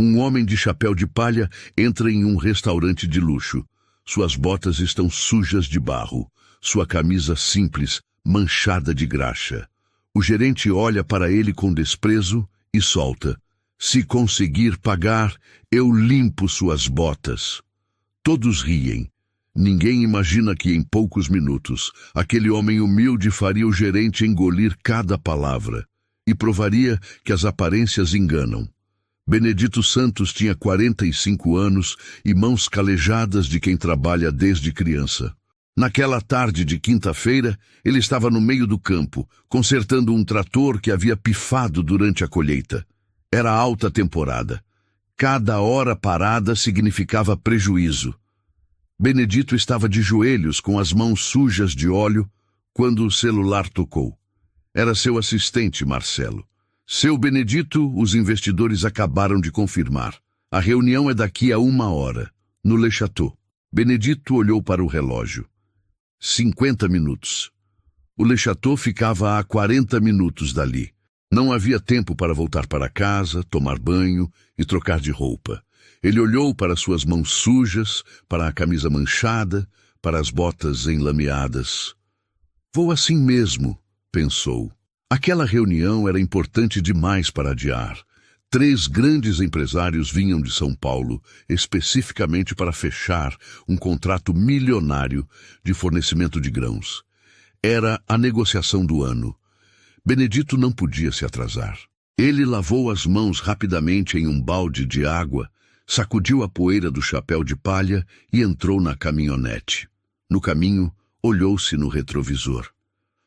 Um homem de chapéu de palha entra em um restaurante de luxo. Suas botas estão sujas de barro. Sua camisa simples, manchada de graxa. O gerente olha para ele com desprezo e solta: "Se conseguir pagar, eu limpo suas botas." Todos riem. Ninguém imagina que em poucos minutos, aquele homem humilde faria o gerente engolir cada palavra e provaria que as aparências enganam. Benedito Santos tinha 45 anos e mãos calejadas de quem trabalha desde criança. Naquela tarde de quinta-feira, ele estava no meio do campo, consertando um trator que havia pifado durante a colheita. Era alta temporada. Cada hora parada significava prejuízo. Benedito estava de joelhos, com as mãos sujas de óleo, quando o celular tocou. Era seu assistente, Marcelo. "Seu Benedito, os investidores acabaram de confirmar. A reunião é daqui a 1 hora, no Le Château." Benedito olhou para o relógio. 50 minutos. O Le Château ficava a 40 minutos dali. Não havia tempo para voltar para casa, tomar banho e trocar de roupa. Ele olhou para suas mãos sujas, para a camisa manchada, para as botas enlameadas. "Vou assim mesmo", pensou. Aquela reunião era importante demais para adiar. 3 grandes empresários vinham de São Paulo, especificamente para fechar um contrato milionário de fornecimento de grãos. Era a negociação do ano. Benedito não podia se atrasar. Ele lavou as mãos rapidamente em um balde de água, sacudiu a poeira do chapéu de palha e entrou na caminhonete. No caminho, olhou-se no retrovisor.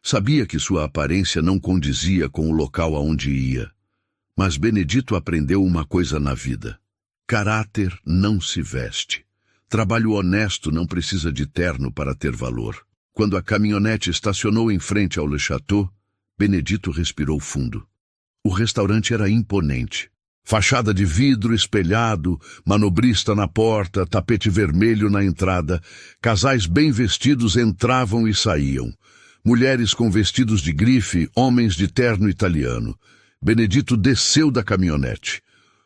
Sabia que sua aparência não condizia com o local aonde ia. Mas Benedito aprendeu uma coisa na vida: caráter não se veste. Trabalho honesto não precisa de terno para ter valor. Quando a caminhonete estacionou em frente ao Le Château, Benedito respirou fundo. O restaurante era imponente. Fachada de vidro espelhado, manobrista na porta, tapete vermelho na entrada. Casais bem vestidos entravam e saíam. Mulheres com vestidos de grife, homens de terno italiano. Benedito desceu da caminhonete.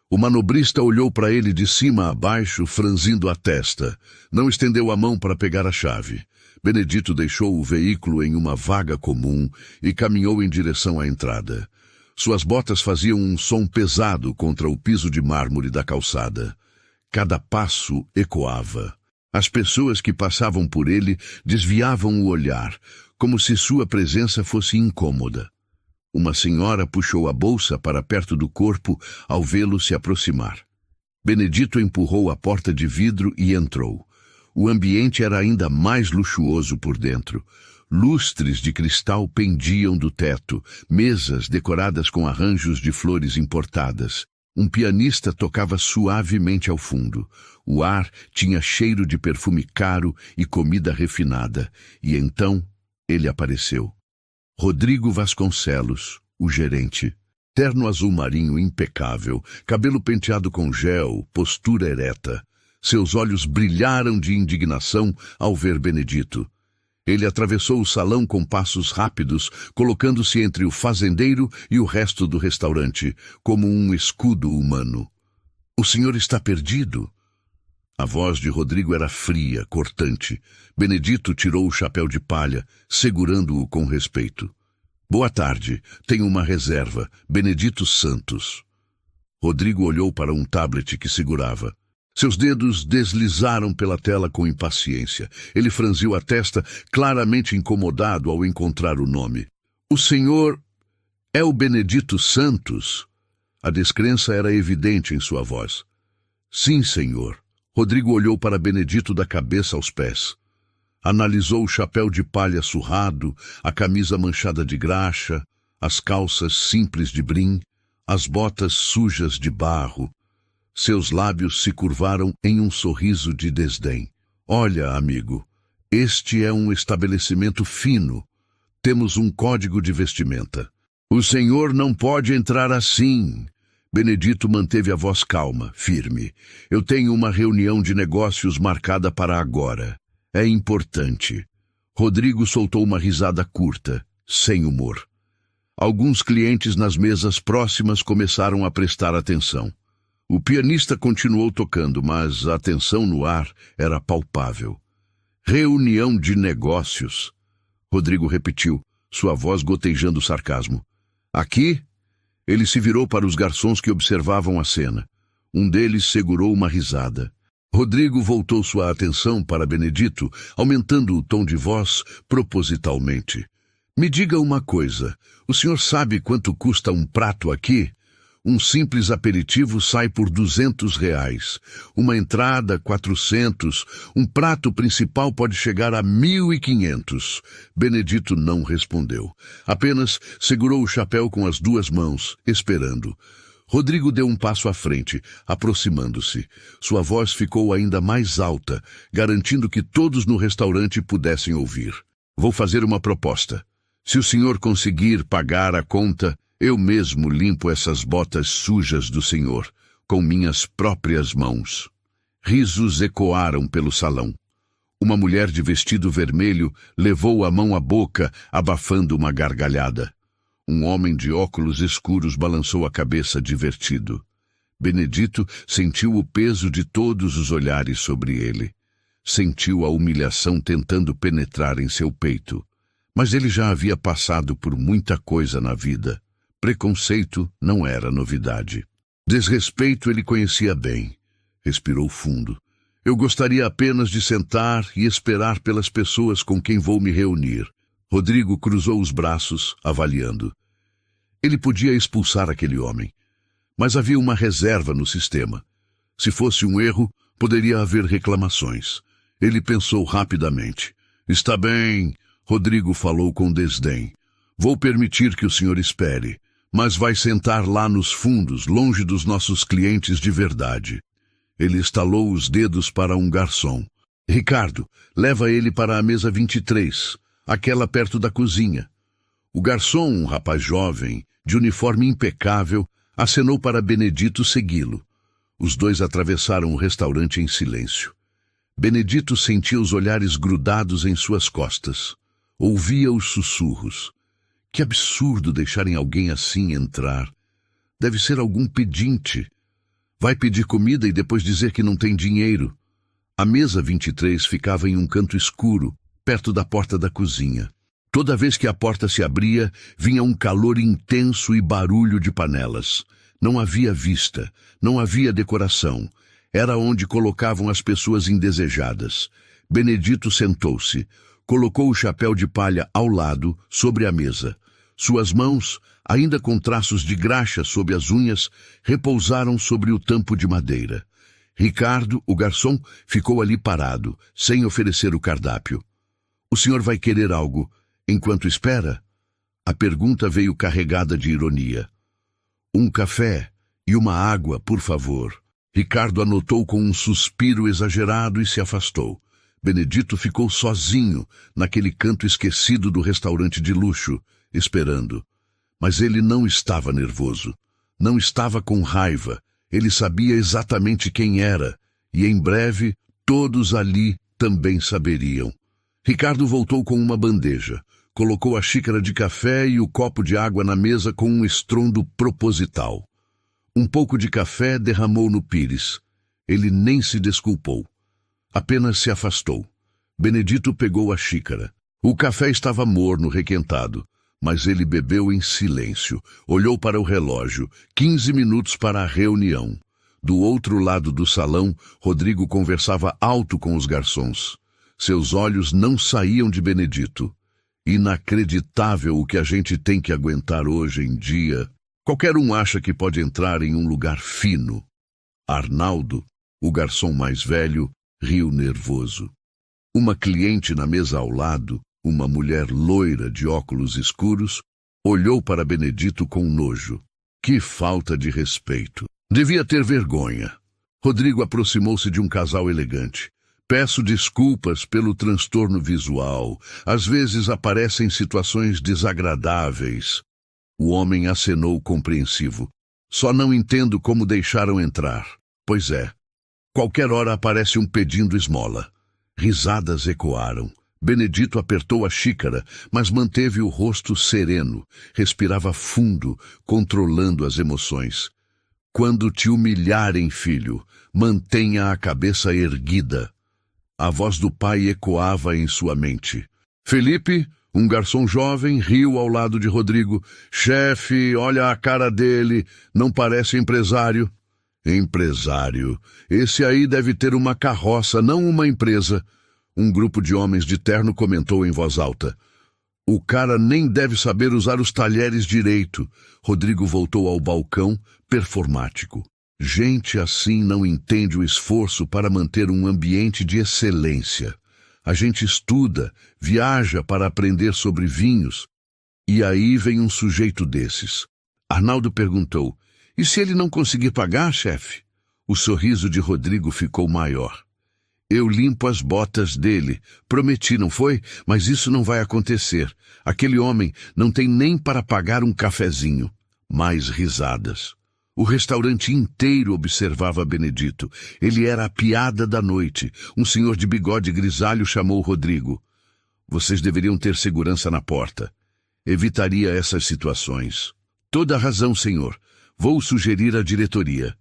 O manobrista olhou para ele de cima a baixo, franzindo a testa. Não estendeu a mão para pegar a chave. Benedito deixou o veículo em uma vaga comum e caminhou em direção à entrada. Suas botas faziam um som pesado contra o piso de mármore da calçada. Cada passo ecoava. As pessoas que passavam por ele desviavam o olhar, como se sua presença fosse incômoda. Uma senhora puxou a bolsa para perto do corpo ao vê-lo se aproximar. Benedito empurrou a porta de vidro e entrou. O ambiente era ainda mais luxuoso por dentro. Lustres de cristal pendiam do teto, mesas decoradas com arranjos de flores importadas. Um pianista tocava suavemente ao fundo. O ar tinha cheiro de perfume caro e comida refinada. E então ele apareceu. Rodrigo Vasconcelos, o gerente. Terno azul marinho impecável, cabelo penteado com gel, postura ereta. Seus olhos brilharam de indignação ao ver Benedito. Ele atravessou o salão com passos rápidos, colocando-se entre o fazendeiro e o resto do restaurante, como um escudo humano. "O senhor está perdido?" A voz de Rodrigo era fria, cortante. Benedito tirou o chapéu de palha, segurando-o com respeito. "Boa tarde, tenho uma reserva. Benedito Santos." Rodrigo olhou para um tablet que segurava. Seus dedos deslizaram pela tela com impaciência. Ele franziu a testa, claramente incomodado ao encontrar o nome. "O senhor é o Benedito Santos?" A descrença era evidente em sua voz. "Sim, senhor." Rodrigo olhou para Benedito da cabeça aos pés. Analisou o chapéu de palha surrado, a camisa manchada de graxa, as calças simples de brim, as botas sujas de barro. Seus lábios se curvaram em um sorriso de desdém. "Olha, amigo, este é um estabelecimento fino. Temos um código de vestimenta. O senhor não pode entrar assim." Benedito manteve a voz calma, firme. "Eu tenho uma reunião de negócios marcada para agora. É importante." Rodrigo soltou uma risada curta, sem humor. Alguns clientes nas mesas próximas começaram a prestar atenção. O pianista continuou tocando, mas a tensão no ar era palpável. Reunião de negócios. Rodrigo repetiu, sua voz gotejando sarcasmo. Aqui? Ele se virou para os garçons que observavam a cena. Um deles segurou uma risada. Rodrigo voltou sua atenção para Benedito, aumentando o tom de voz propositalmente. Me diga uma coisa, o senhor sabe quanto custa um prato aqui? Um simples aperitivo sai por R$ 200, uma entrada 400, um prato principal pode chegar a 1.500. Benedito não respondeu, apenas segurou o chapéu com as duas mãos, esperando. Rodrigo deu um passo à frente, aproximando-se. Sua voz ficou ainda mais alta, garantindo que todos no restaurante pudessem ouvir. Vou fazer uma proposta. Se o senhor conseguir pagar a conta, eu mesmo limpo essas botas sujas do senhor, com minhas próprias mãos. Risos ecoaram pelo salão. Uma mulher de vestido vermelho levou a mão à boca, abafando uma gargalhada. Um homem de óculos escuros balançou a cabeça divertido. Benedito sentiu o peso de todos os olhares sobre ele. Sentiu a humilhação tentando penetrar em seu peito. Mas ele já havia passado por muita coisa na vida. Preconceito não era novidade. Desrespeito ele conhecia bem. Respirou fundo. Eu gostaria apenas de sentar e esperar pelas pessoas com quem vou me reunir. Rodrigo cruzou os braços, avaliando. Ele podia expulsar aquele homem. Mas havia uma reserva no sistema. Se fosse um erro, poderia haver reclamações. Ele pensou rapidamente. Está bem, Rodrigo falou com desdém. Vou permitir que o senhor espere, mas vai sentar lá nos fundos, longe dos nossos clientes de verdade. Ele estalou os dedos para um garçom. Ricardo, leva ele para a mesa 23, aquela perto da cozinha. O garçom, um rapaz jovem, de uniforme impecável, acenou para Benedito segui-lo. Os dois atravessaram o restaurante em silêncio. Benedito sentia os olhares grudados em suas costas. Ouvia os sussurros. Que absurdo deixarem alguém assim entrar. Deve ser algum pedinte. Vai pedir comida e depois dizer que não tem dinheiro. A mesa 23 ficava em um canto escuro, perto da porta da cozinha. Toda vez que a porta se abria, vinha um calor intenso e barulho de panelas. Não havia vista, não havia decoração. Era onde colocavam as pessoas indesejadas. Benedito sentou-se, colocou o chapéu de palha ao lado, sobre a mesa. Suas mãos, ainda com traços de graxa sob as unhas, repousaram sobre o tampo de madeira. Ricardo, o garçom, ficou ali parado, sem oferecer o cardápio. O senhor vai querer algo enquanto espera? A pergunta veio carregada de ironia. Um café e uma água, por favor. Ricardo anotou com um suspiro exagerado e se afastou. Benedito ficou sozinho, naquele canto esquecido do restaurante de luxo, esperando. Mas ele não estava nervoso. Não estava com raiva. Ele sabia exatamente quem era, e em breve todos ali também saberiam. Ricardo voltou com uma bandeja. Colocou a xícara de café e o copo de água na mesa com um estrondo proposital. Um pouco de café derramou no pires. Ele nem se desculpou. Apenas se afastou. Benedito pegou a xícara. O café estava morno, requentado, mas ele bebeu em silêncio. Olhou para o relógio. 15 minutos para a reunião. Do outro lado do salão, Rodrigo conversava alto com os garçons. Seus olhos não saíam de Benedito. Inacreditável o que a gente tem que aguentar hoje em dia. Qualquer um acha que pode entrar em um lugar fino. Arnaldo, o garçom mais velho, riu nervoso. Uma cliente na mesa ao lado, uma mulher loira de óculos escuros, olhou para Benedito com nojo. Que falta de respeito. Devia ter vergonha. Rodrigo aproximou-se de um casal elegante. Peço desculpas pelo transtorno visual. Às vezes aparecem situações desagradáveis. O homem acenou compreensivo. Só não entendo como deixaram entrar. Pois é. Qualquer hora aparece um pedindo esmola. Risadas ecoaram. Benedito apertou a xícara, mas manteve o rosto sereno. Respirava fundo, controlando as emoções. Quando te humilharem, filho, mantenha a cabeça erguida. A voz do pai ecoava em sua mente. Felipe, um garçom jovem, riu ao lado de Rodrigo. Chefe, olha a cara dele, não parece empresário. Empresário. Esse aí deve ter uma carroça, não uma empresa. Um grupo de homens de terno comentou em voz alta. O cara nem deve saber usar os talheres direito. Rodrigo voltou ao balcão, performático. Gente assim não entende o esforço para manter um ambiente de excelência. A gente estuda, viaja para aprender sobre vinhos. E aí vem um sujeito desses. Arnaldo perguntou, e se ele não conseguir pagar, chefe? O sorriso de Rodrigo ficou maior. Eu limpo as botas dele. Prometi, não foi? Mas isso não vai acontecer. Aquele homem não tem nem para pagar um cafezinho. Mais risadas. O restaurante inteiro observava Benedito. Ele era a piada da noite. Um senhor de bigode grisalho chamou Rodrigo. Vocês deveriam ter segurança na porta. Evitaria essas situações. Toda razão, senhor. Vou sugerir à diretoria.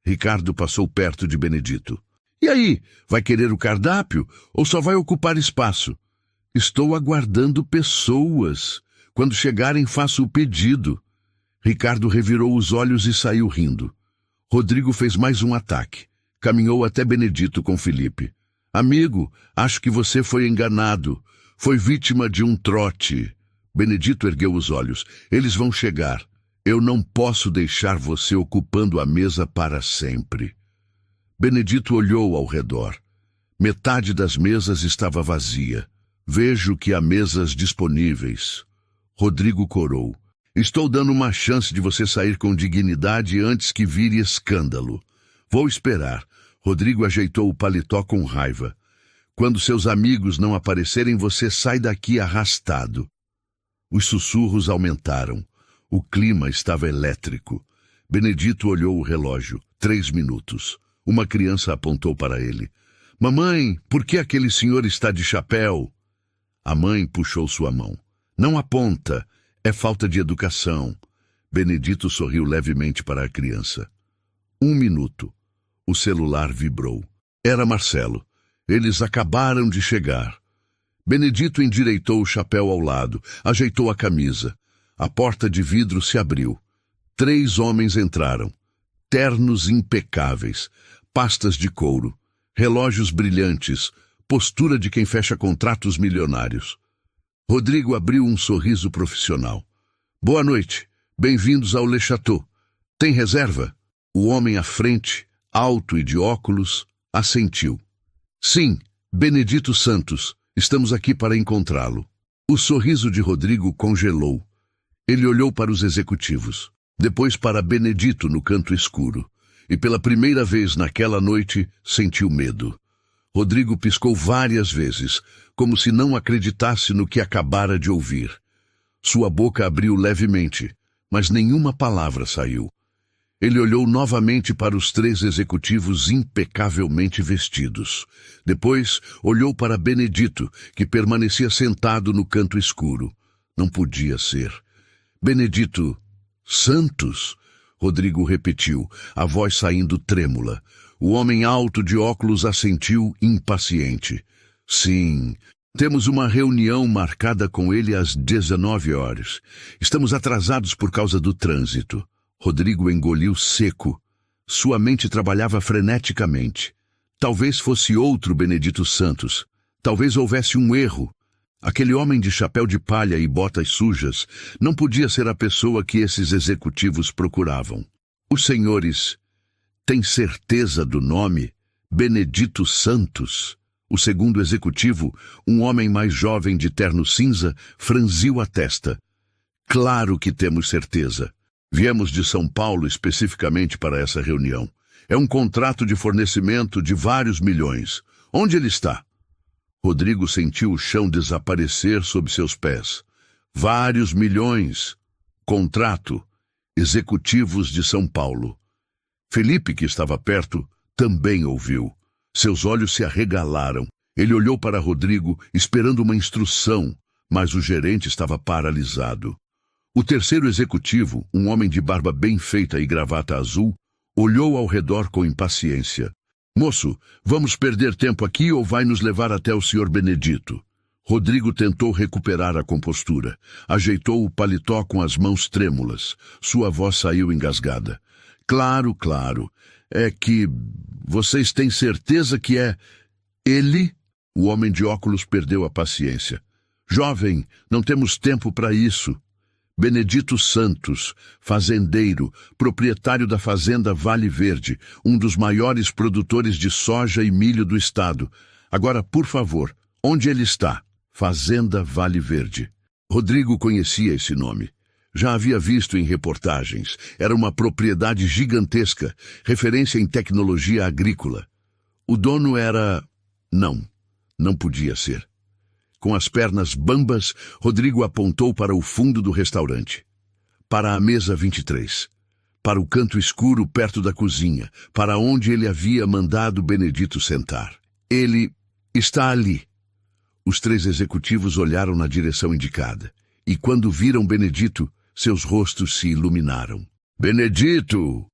Ricardo passou perto de Benedito. E aí, vai querer o cardápio ou só vai ocupar espaço? Estou aguardando pessoas. Quando chegarem, faço o pedido. Ricardo revirou os olhos e saiu rindo. Rodrigo fez mais um ataque. Caminhou até Benedito com Felipe. Amigo, acho que você foi enganado. Foi vítima de um trote. Benedito ergueu os olhos. Eles vão chegar. Eu não posso deixar você ocupando a mesa para sempre. Benedito olhou ao redor. Metade das mesas estava vazia. Vejo que há mesas disponíveis. Rodrigo corou. Estou dando uma chance de você sair com dignidade antes que vire escândalo. Vou esperar. Rodrigo ajeitou o paletó com raiva. Quando seus amigos não aparecerem, você sai daqui arrastado. Os sussurros aumentaram. O clima estava elétrico. Benedito olhou o relógio. 3 minutos. Uma criança apontou para ele. Mamãe, por que aquele senhor está de chapéu? A mãe puxou sua mão. Não aponta. É falta de educação. Benedito sorriu levemente para a criança. 1 minuto. O celular vibrou. Era Marcelo. Eles acabaram de chegar. Benedito endireitou o chapéu ao lado, ajeitou a camisa. A porta de vidro se abriu. 3 homens entraram. Ternos impecáveis, pastas de couro, relógios brilhantes, postura de quem fecha contratos milionários. Rodrigo abriu um sorriso profissional. Boa noite. Bem-vindos ao Le Chateau. Tem reserva? O homem à frente, alto e de óculos, assentiu. Sim, Benedito Santos. Estamos aqui para encontrá-lo. O sorriso de Rodrigo congelou. Ele olhou para os executivos, depois para Benedito no canto escuro, e pela primeira vez naquela noite sentiu medo. Rodrigo piscou várias vezes, como se não acreditasse no que acabara de ouvir. Sua boca abriu levemente, mas nenhuma palavra saiu. Ele olhou novamente para os 3 executivos impecavelmente vestidos. Depois, olhou para Benedito, que permanecia sentado no canto escuro. Não podia ser. Benedito Santos? Rodrigo repetiu, a voz saindo trêmula. O homem alto de óculos assentiu, impaciente. Sim, temos uma reunião marcada com ele às 19 horas. Estamos atrasados por causa do trânsito. Rodrigo engoliu seco. Sua mente trabalhava freneticamente. Talvez fosse outro Benedito Santos. Talvez houvesse um erro. Aquele homem de chapéu de palha e botas sujas não podia ser a pessoa que esses executivos procuravam. Os senhores têm certeza do nome? Benedito Santos? O segundo executivo, um homem mais jovem de terno cinza, franziu a testa. Claro que temos certeza. Viemos de São Paulo especificamente para essa reunião. É um contrato de fornecimento de vários milhões. Onde ele está? Rodrigo sentiu o chão desaparecer sob seus pés. Vários milhões. Contrato. Executivos de São Paulo. Felipe, que estava perto, também ouviu. Seus olhos se arregalaram. Ele olhou para Rodrigo, esperando uma instrução, mas o gerente estava paralisado. O terceiro executivo, um homem de barba bem feita e gravata azul, Olhou ao redor com impaciência. Moço, vamos perder tempo aqui ou vai nos levar até o Sr. Benedito? Rodrigo tentou recuperar a compostura. Ajeitou o paletó com as mãos trêmulas. Sua voz saiu engasgada. Claro, claro. É que... Vocês têm certeza que é... Ele? O homem de óculos perdeu a paciência. Jovem, não temos tempo para isso. Benedito Santos, fazendeiro, proprietário da fazenda Vale Verde, um dos maiores produtores de soja e milho do estado. Agora, por favor, onde ele está? Fazenda Vale Verde. Rodrigo conhecia esse nome. Já havia visto em reportagens. Era uma propriedade gigantesca, referência em tecnologia agrícola. O dono era... Não podia ser. Com as pernas bambas, Rodrigo apontou para o fundo do restaurante. Para a mesa 23. Para o canto escuro perto da cozinha, para onde ele havia mandado Benedito sentar. Ele está ali. Os 3 executivos olharam na direção indicada. E quando viram Benedito, seus rostos se iluminaram. Benedito!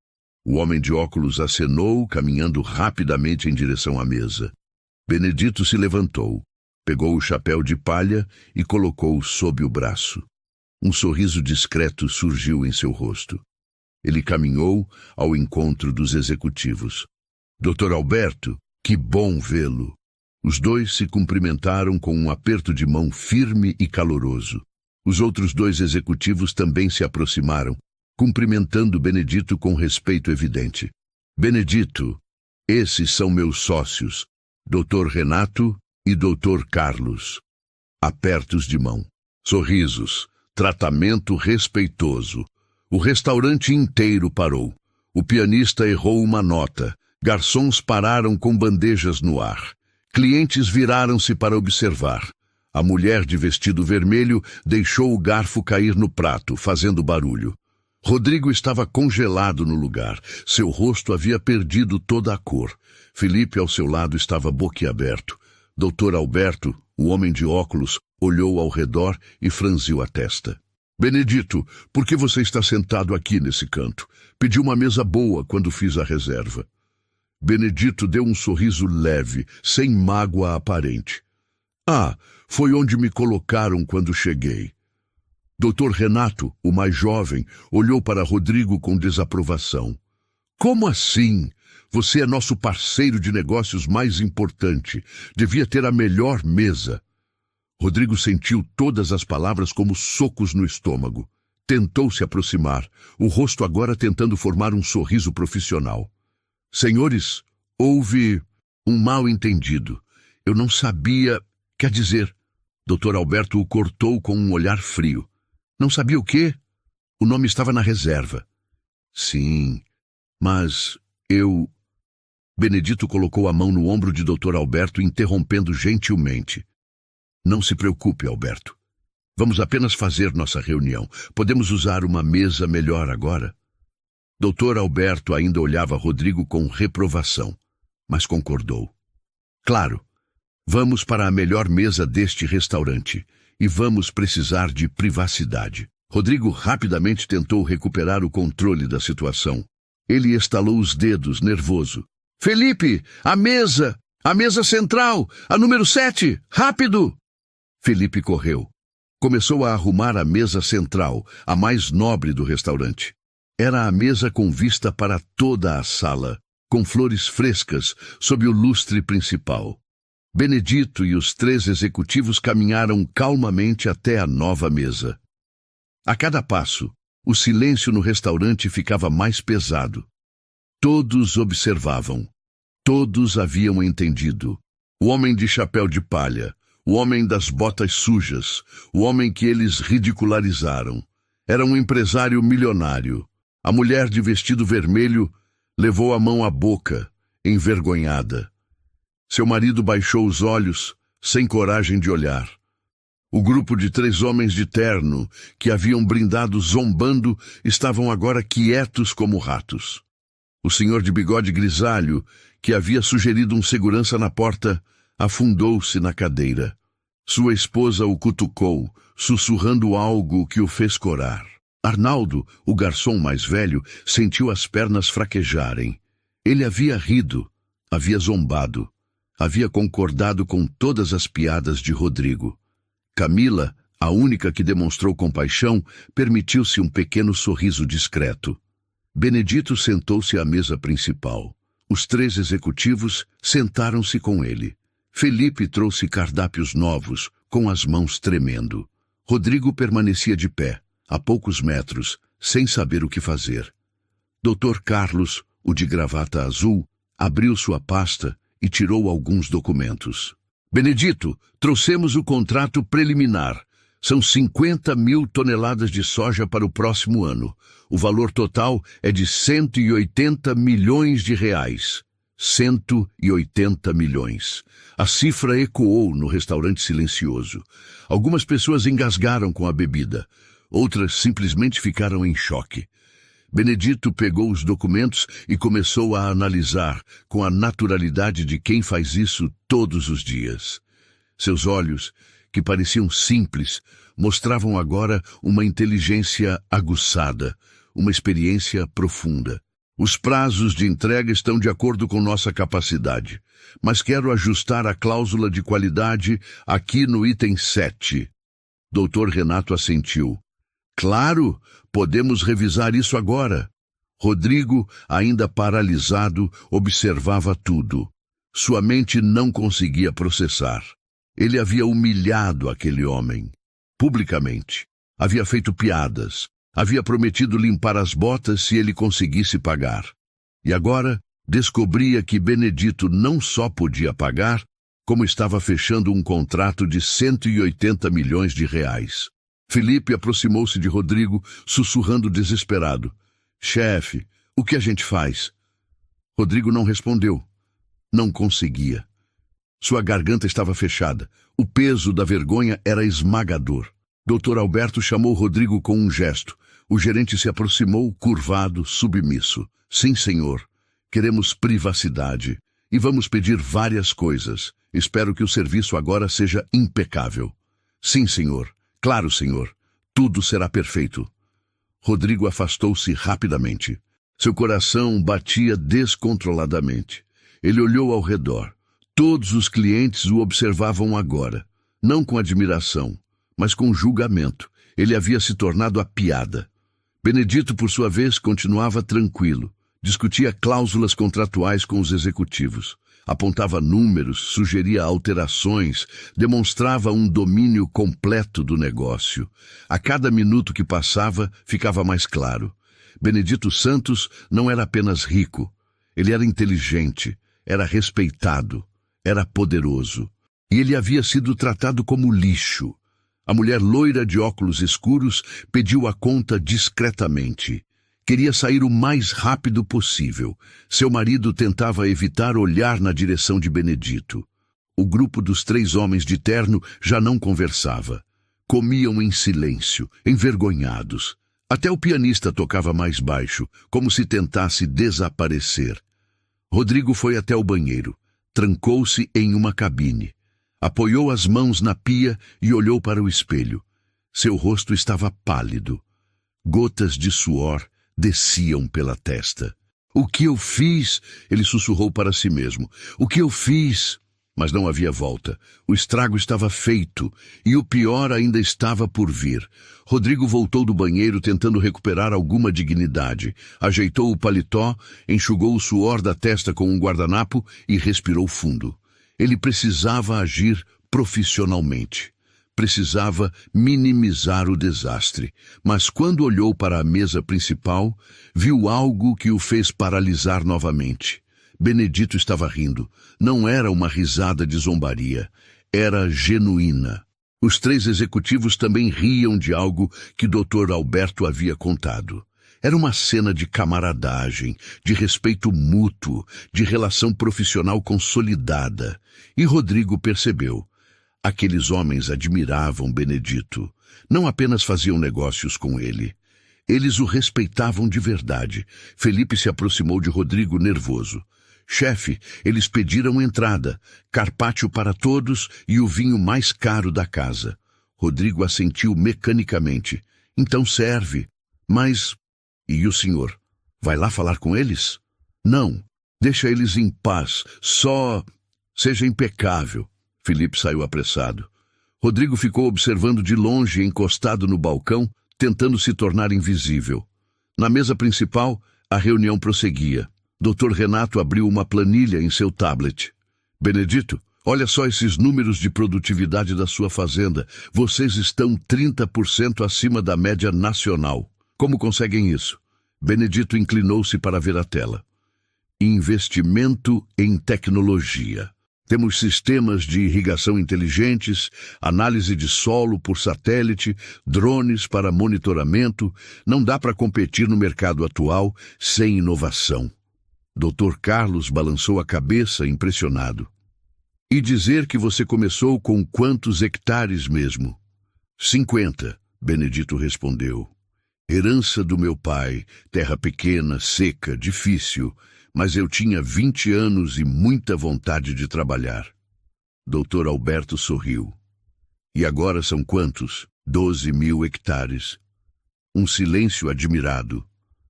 O homem de óculos acenou, caminhando rapidamente em direção à mesa. Benedito se levantou. Pegou o chapéu de palha e colocou-o sob o braço. Um sorriso discreto surgiu em seu rosto. Ele caminhou ao encontro dos executivos. Dr. Alberto, que bom vê-lo. Os 2 se cumprimentaram com um aperto de mão firme e caloroso. Os outros 2 executivos também se aproximaram, cumprimentando Benedito com respeito evidente. Benedito, esses são meus sócios, Dr. Renato e Dr. Carlos. Apertos de mão, sorrisos, tratamento respeitoso. O restaurante inteiro parou. O pianista errou uma nota. Garçons pararam com bandejas no ar. Clientes viraram-se para observar. A mulher de vestido vermelho deixou o garfo cair no prato, fazendo barulho. Rodrigo estava congelado no lugar. Seu rosto havia perdido toda a cor. Felipe, ao seu lado, estava boquiaberto. Dr. Alberto, o homem de óculos, olhou ao redor e franziu a testa. Benedito, por que você está sentado aqui nesse canto? Pedi uma mesa boa quando fiz a reserva. Benedito deu um sorriso leve, sem mágoa aparente. Ah, foi onde me colocaram quando cheguei. Dr. Renato, o mais jovem, olhou para Rodrigo com desaprovação. Como assim? Você é nosso parceiro de negócios mais importante. Devia ter a melhor mesa. Rodrigo sentiu todas as palavras como socos no estômago. Tentou se aproximar, o rosto agora tentando formar um sorriso profissional. Senhores, houve um mal-entendido. Eu não sabia... Quer dizer, Dr. Alberto o cortou com um olhar frio. Não sabia o quê? O nome estava na reserva. Sim, mas eu... Benedito colocou a mão no ombro de Dr. Alberto, interrompendo gentilmente. Não se preocupe, Alberto. Vamos apenas fazer nossa reunião. Podemos usar uma mesa melhor agora? Dr. Alberto ainda olhava Rodrigo com reprovação, mas concordou. Claro, vamos para a melhor mesa deste restaurante e vamos precisar de privacidade. Rodrigo rapidamente tentou recuperar o controle da situação. Ele estalou os dedos, nervoso. Felipe, a mesa central, a número 7, rápido! Felipe correu. Começou a arrumar a mesa central, a mais nobre do restaurante. Era a mesa com vista para toda a sala, com flores frescas sob o lustre principal. Benedito e os 3 executivos caminharam calmamente até a nova mesa. A cada passo, o silêncio no restaurante ficava mais pesado. Todos observavam. Todos haviam entendido. O homem de chapéu de palha, o homem das botas sujas, o homem que eles ridicularizaram. Era um empresário milionário. A mulher de vestido vermelho levou a mão à boca, envergonhada. Seu marido baixou os olhos, sem coragem de olhar. O grupo de 3 homens de terno, que haviam brindado zombando, estavam agora quietos como ratos. O senhor de bigode grisalho, que havia sugerido um segurança na porta, afundou-se na cadeira. Sua esposa o cutucou, sussurrando algo que o fez corar. Arnaldo, o garçom mais velho, sentiu as pernas fraquejarem. Ele havia rido, havia zombado, havia concordado com todas as piadas de Rodrigo. Camila, a única que demonstrou compaixão, permitiu-se um pequeno sorriso discreto. Benedito sentou-se à mesa principal. Os 3 executivos sentaram-se com ele. Felipe trouxe cardápios novos, com as mãos tremendo. Rodrigo permanecia de pé, a poucos metros, sem saber o que fazer. Dr. Carlos, o de gravata azul, abriu sua pasta e tirou alguns documentos. Benedito, trouxemos o contrato preliminar. São 50.000 toneladas de soja para o próximo ano. O valor total é de 180 milhões de reais. 180 milhões. A cifra ecoou no restaurante silencioso. Algumas pessoas engasgaram com a bebida. Outras simplesmente ficaram em choque. Benedito pegou os documentos e começou a analisar com a naturalidade de quem faz isso todos os dias. Seus olhos, que pareciam simples, mostravam agora uma inteligência aguçada, uma experiência profunda. Os prazos de entrega estão de acordo com nossa capacidade, mas quero ajustar a cláusula de qualidade aqui no item 7. Dr. Renato assentiu. Claro, podemos revisar isso agora. Rodrigo, ainda paralisado, observava tudo. Sua mente não conseguia processar. Ele havia humilhado aquele homem, publicamente. Havia feito piadas. Havia prometido limpar as botas se ele conseguisse pagar. E agora descobria que Benedito não só podia pagar, como estava fechando um contrato de 180 milhões de reais. Felipe aproximou-se de Rodrigo, sussurrando desesperado. Chefe, o que a gente faz? Rodrigo não respondeu. Não conseguia. Sua garganta estava fechada. O peso da vergonha era esmagador. Dr. Alberto chamou Rodrigo com um gesto. O gerente se aproximou, curvado, submisso. Sim, senhor. Queremos privacidade. E vamos pedir várias coisas. Espero que o serviço agora seja impecável. Sim, senhor. Claro, senhor. Tudo será perfeito. Rodrigo afastou-se rapidamente. Seu coração batia descontroladamente. Ele olhou ao redor. Todos os clientes o observavam agora. Não com admiração, mas com julgamento. Ele havia se tornado a piada. Benedito, por sua vez, continuava tranquilo. Discutia cláusulas contratuais com os executivos. Apontava números, sugeria alterações, demonstrava um domínio completo do negócio. A cada minuto que passava, ficava mais claro. Benedito Santos não era apenas rico. Ele era inteligente, era respeitado, era poderoso. E ele havia sido tratado como lixo. A mulher loira de óculos escuros pediu a conta discretamente. Queria sair o mais rápido possível. Seu marido tentava evitar olhar na direção de Benedito. O grupo dos 3 homens de terno já não conversava. Comiam em silêncio, envergonhados. Até o pianista tocava mais baixo, como se tentasse desaparecer. Rodrigo foi até o banheiro. Trancou-se em uma cabine. Apoiou as mãos na pia e olhou para o espelho. Seu rosto estava pálido. Gotas de suor desciam pela testa. O que eu fiz? Ele sussurrou para si mesmo. O que eu fiz? Mas não havia volta. O estrago estava feito e o pior ainda estava por vir. Rodrigo voltou do banheiro tentando recuperar alguma dignidade. Ajeitou o paletó, enxugou o suor da testa com um guardanapo e respirou fundo. Ele precisava agir profissionalmente. Precisava minimizar o desastre, mas quando olhou para a mesa principal, viu algo que o fez paralisar novamente. Benedito estava rindo. Não era uma risada de zombaria, era genuína. Os 3 executivos também riam de algo que Dr. Alberto havia contado. Era uma cena de camaradagem, de respeito mútuo, de relação profissional consolidada. E Rodrigo percebeu. Aqueles homens admiravam Benedito. Não apenas faziam negócios com ele. Eles o respeitavam de verdade. Felipe se aproximou de Rodrigo nervoso. Chefe, eles pediram entrada, carpaccio para todos e o vinho mais caro da casa. Rodrigo assentiu mecanicamente. Então serve. Mas, e o senhor? Vai lá falar com eles? Não, deixa eles em paz, só seja impecável. Felipe saiu apressado. Rodrigo ficou observando de longe, encostado no balcão, tentando se tornar invisível. Na mesa principal, a reunião prosseguia. Dr. Renato abriu uma planilha em seu tablet. Benedito, olha só esses números de produtividade da sua fazenda. Vocês estão 30% acima da média nacional. Como conseguem isso? Benedito inclinou-se para ver a tela. Investimento em tecnologia. Temos sistemas de irrigação inteligentes, análise de solo por satélite, drones para monitoramento. Não dá para competir no mercado atual sem inovação. Dr. Carlos balançou a cabeça, impressionado. E dizer que você começou com quantos hectares mesmo? 50, Benedito respondeu. Herança do meu pai, terra pequena, seca, difícil, mas eu tinha 20 anos e muita vontade de trabalhar. Dr. Alberto sorriu. E agora são quantos? 12.000 hectares. Um silêncio admirado.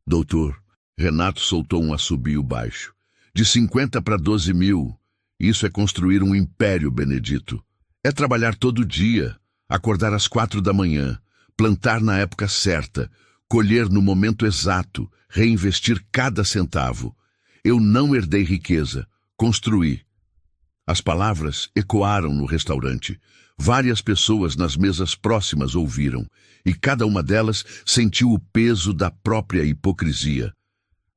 Doutor, Renato soltou um assobio baixo. De 50 para 12.000. Isso é construir um império, Benedito. É trabalhar todo dia, acordar às 4 da manhã, plantar na época certa, colher no momento exato, reinvestir cada centavo. Eu não herdei riqueza, construí. As palavras ecoaram no restaurante. Várias pessoas nas mesas próximas ouviram, e cada uma delas sentiu o peso da própria hipocrisia.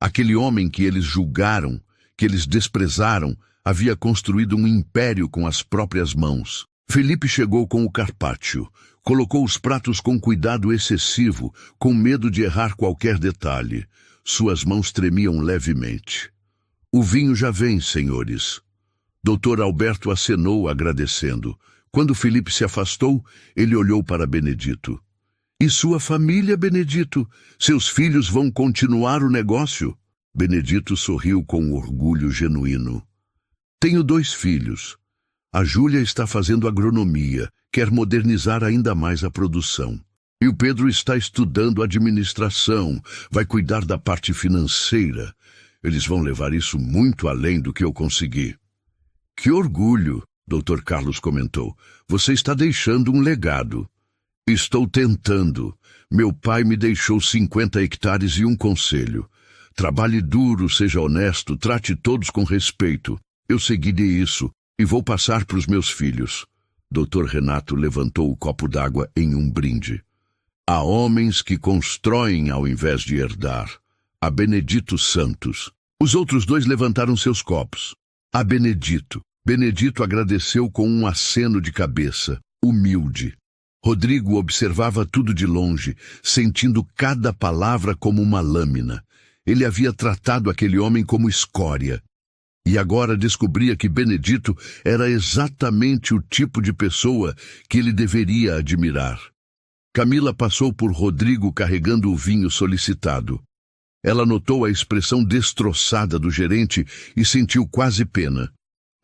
Aquele homem que eles julgaram, que eles desprezaram, havia construído um império com as próprias mãos. Felipe chegou com o carpaccio, colocou os pratos com cuidado excessivo, com medo de errar qualquer detalhe. Suas mãos tremiam levemente. O vinho já vem, senhores. Dr. Alberto acenou, agradecendo. Quando Felipe se afastou, ele olhou para Benedito. E sua família, Benedito? Seus filhos vão continuar o negócio? Benedito sorriu com orgulho genuíno. Tenho 2 filhos. A Júlia está fazendo agronomia, quer modernizar ainda mais a produção. E o Pedro está estudando administração, vai cuidar da parte financeira. Eles vão levar isso muito além do que eu consegui. Que orgulho, Dr. Carlos comentou. Você está deixando um legado. Estou tentando. Meu pai me deixou 50 hectares e um conselho. Trabalhe duro, seja honesto, trate todos com respeito. Eu seguirei isso e vou passar para os meus filhos. Dr. Renato levantou o copo d'água em um brinde. Há homens que constroem ao invés de herdar. A Benedito Santos. Os outros 2 levantaram seus copos. A Benedito. Benedito agradeceu com um aceno de cabeça, humilde. Rodrigo observava tudo de longe, sentindo cada palavra como uma lâmina. Ele havia tratado aquele homem como escória. E agora descobria que Benedito era exatamente o tipo de pessoa que ele deveria admirar. Camila passou por Rodrigo carregando o vinho solicitado. Ela notou a expressão destroçada do gerente e sentiu quase pena.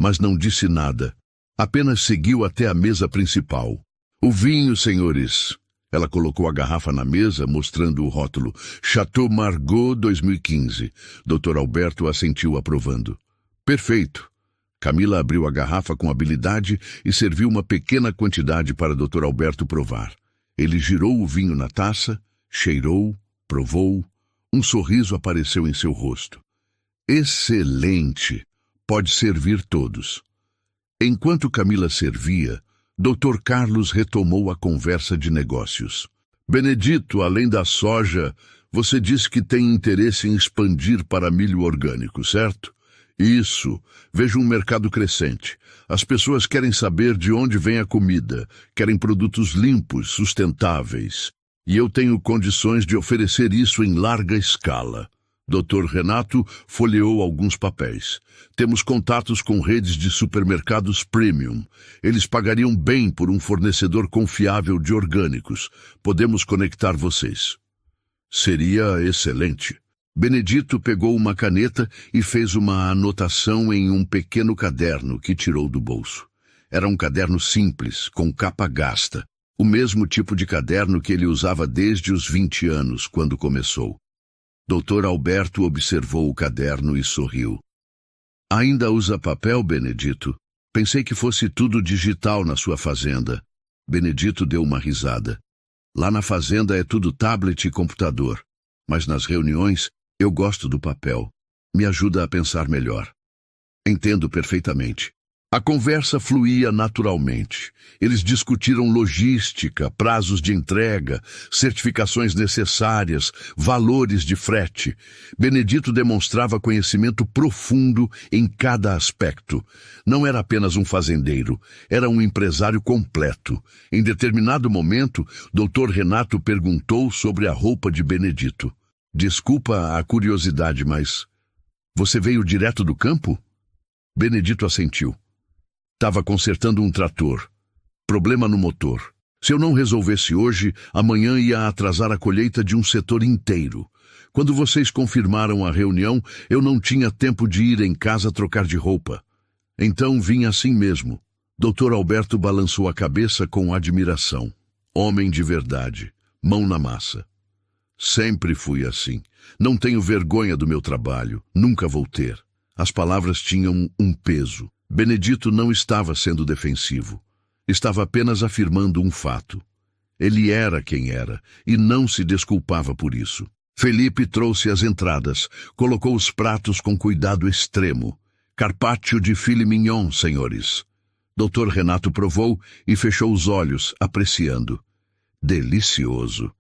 Mas não disse nada. Apenas seguiu até a mesa principal. O vinho, senhores. Ela colocou a garrafa na mesa, mostrando o rótulo. Chateau Margaux 2015. Dr. Alberto assentiu aprovando. Perfeito. Camila abriu a garrafa com habilidade e serviu uma pequena quantidade para Dr. Alberto provar. Ele girou o vinho na taça, cheirou, provou. Um sorriso apareceu em seu rosto. Excelente! Pode servir todos. Enquanto Camila servia, Dr. Carlos retomou a conversa de negócios. Benedito, além da soja, você disse que tem interesse em expandir para milho orgânico, certo? Isso. Vejo um mercado crescente. As pessoas querem saber de onde vem a comida, querem produtos limpos, sustentáveis. E eu tenho condições de oferecer isso em larga escala. Dr. Renato folheou alguns papéis. Temos contatos com redes de supermercados premium. Eles pagariam bem por um fornecedor confiável de orgânicos. Podemos conectar vocês. Seria excelente. Benedito pegou uma caneta e fez uma anotação em um pequeno caderno que tirou do bolso. Era um caderno simples, com capa gasta. O mesmo tipo de caderno que ele usava desde os 20 anos, quando começou. Dr. Alberto observou o caderno e sorriu. Ainda usa papel, Benedito? Pensei que fosse tudo digital na sua fazenda. Benedito deu uma risada. Lá na fazenda é tudo tablet e computador. Mas nas reuniões, eu gosto do papel. Me ajuda a pensar melhor. Entendo perfeitamente. A conversa fluía naturalmente. Eles discutiram logística, prazos de entrega, certificações necessárias, valores de frete. Benedito demonstrava conhecimento profundo em cada aspecto. Não era apenas um fazendeiro, era um empresário completo. Em determinado momento, Dr. Renato perguntou sobre a roupa de Benedito. Desculpa a curiosidade, mas você veio direto do campo? Benedito assentiu. Estava consertando um trator. Problema no motor. Se eu não resolvesse hoje, amanhã ia atrasar a colheita de um setor inteiro. Quando vocês confirmaram a reunião, eu não tinha tempo de ir em casa trocar de roupa. Então vim assim mesmo. Dr. Alberto balançou a cabeça com admiração. Homem de verdade, mão na massa. Sempre fui assim. Não tenho vergonha do meu trabalho. Nunca vou ter. As palavras tinham um peso. Benedito não estava sendo defensivo. Estava apenas afirmando um fato. Ele era quem era e não se desculpava por isso. Felipe trouxe as entradas, colocou os pratos com cuidado extremo. Carpaccio de filet mignon, senhores. Dr. Renato provou e fechou os olhos, apreciando. Delicioso.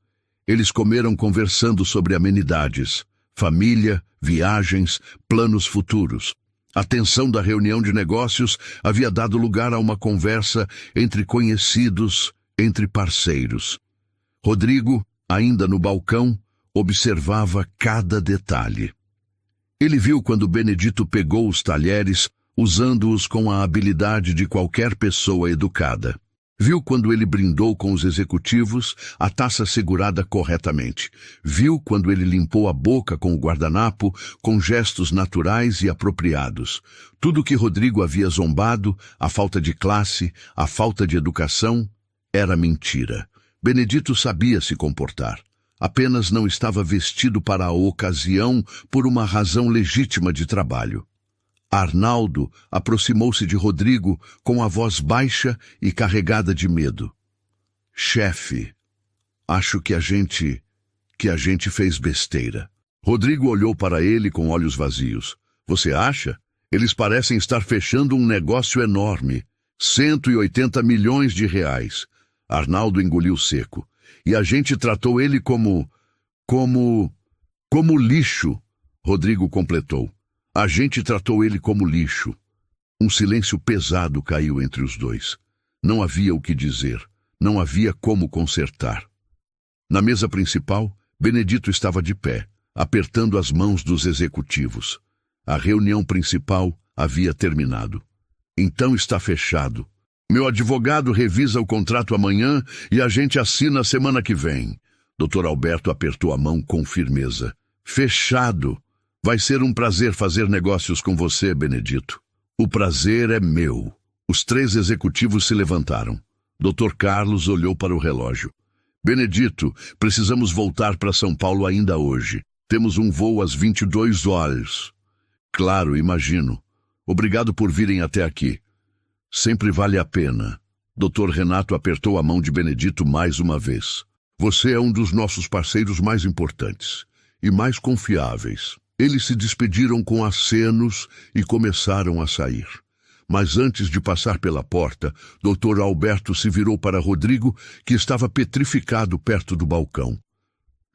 Eles comeram conversando sobre amenidades, família, viagens, planos futuros. A tensão da reunião de negócios havia dado lugar a uma conversa entre conhecidos, entre parceiros. Rodrigo, ainda no balcão, observava cada detalhe. Ele viu quando Benedito pegou os talheres, usando-os com a habilidade de qualquer pessoa educada. Viu quando ele brindou com os executivos, a taça segurada corretamente. Viu quando ele limpou a boca com o guardanapo, com gestos naturais e apropriados. Tudo que Rodrigo havia zombado, a falta de classe, a falta de educação, era mentira. Benedito sabia se comportar. Apenas não estava vestido para a ocasião por uma razão legítima de trabalho. Arnaldo aproximou-se de Rodrigo com a voz baixa e carregada de medo. Chefe, acho que a gente fez besteira. Rodrigo olhou para ele com olhos vazios. Você acha? Eles parecem estar fechando um negócio enorme. 180 milhões de reais. Arnaldo engoliu seco. E a gente tratou ele como lixo, Rodrigo completou. A gente tratou ele como lixo. Um silêncio pesado caiu entre os dois. Não havia o que dizer. Não havia como consertar. Na mesa principal, Benedito estava de pé, apertando as mãos dos executivos. A reunião principal havia terminado. Então está fechado. Meu advogado revisa o contrato amanhã e a gente assina semana que vem. Dr. Alberto apertou a mão com firmeza. Fechado. Vai ser um prazer fazer negócios com você, Benedito. O prazer é meu. Os três executivos se levantaram. Dr. Carlos olhou para o relógio. Benedito, precisamos voltar para São Paulo ainda hoje. Temos um voo às 22 horas. Claro, imagino. Obrigado por virem até aqui. Sempre vale a pena. Dr. Renato apertou a mão de Benedito mais uma vez. Você é um dos nossos parceiros mais importantes e mais confiáveis. Eles se despediram com acenos e começaram a sair. Mas antes de passar pela porta, Dr. Alberto se virou para Rodrigo, que estava petrificado perto do balcão.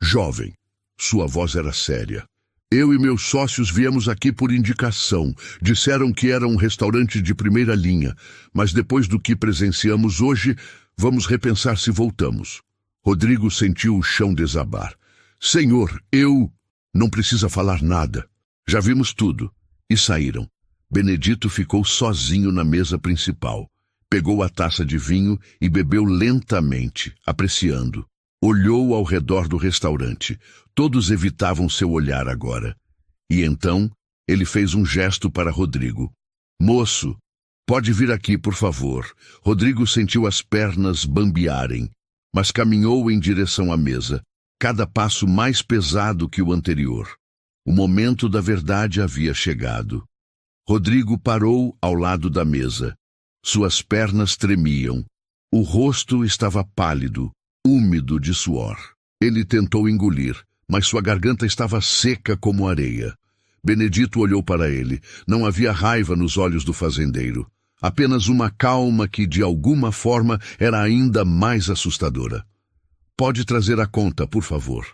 Jovem, sua voz era séria. Eu e meus sócios viemos aqui por indicação. Disseram que era um restaurante de primeira linha, mas depois do que presenciamos hoje, vamos repensar se voltamos. Rodrigo sentiu o chão desabar. Senhor, não precisa falar nada. Já vimos tudo. E saíram. Benedito ficou sozinho na mesa principal. Pegou a taça de vinho e bebeu lentamente, apreciando. Olhou ao redor do restaurante. Todos evitavam seu olhar agora. E então, ele fez um gesto para Rodrigo. Moço, Pode vir aqui, por favor. Rodrigo sentiu as pernas bambearem, mas caminhou em direção à mesa, cada passo mais pesado que o anterior. O momento da verdade havia chegado. Rodrigo parou ao lado da mesa. Suas pernas tremiam. O rosto estava pálido, úmido de suor. Ele tentou engolir, mas sua garganta estava seca como areia. Benedito olhou para ele. Não havia raiva nos olhos do fazendeiro. Apenas uma calma que, de alguma forma, era ainda mais assustadora. Pode trazer a conta, por favor.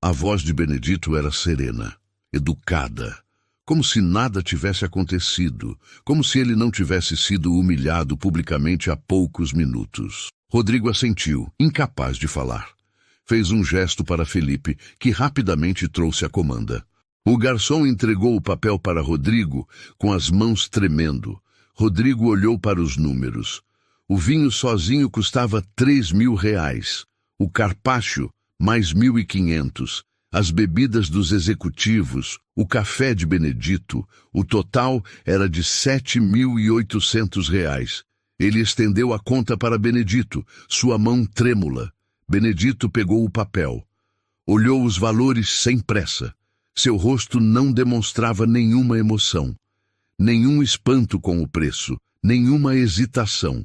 A voz de Benedito era serena, educada, como se nada tivesse acontecido, como se ele não tivesse sido humilhado publicamente há poucos minutos. Rodrigo assentiu, incapaz de falar. Fez um gesto para Felipe, que rapidamente trouxe a comanda. O garçom entregou o papel para Rodrigo, com as mãos tremendo. Rodrigo olhou para os números. O vinho sozinho custava R$3.000. O carpaccio, mais 1.500. As bebidas dos executivos, o café de Benedito, o total era de R$7.800. Ele estendeu a conta para Benedito, sua mão trêmula. Benedito pegou o papel. Olhou os valores sem pressa. Seu rosto não demonstrava nenhuma emoção. Nenhum espanto com o preço, nenhuma hesitação.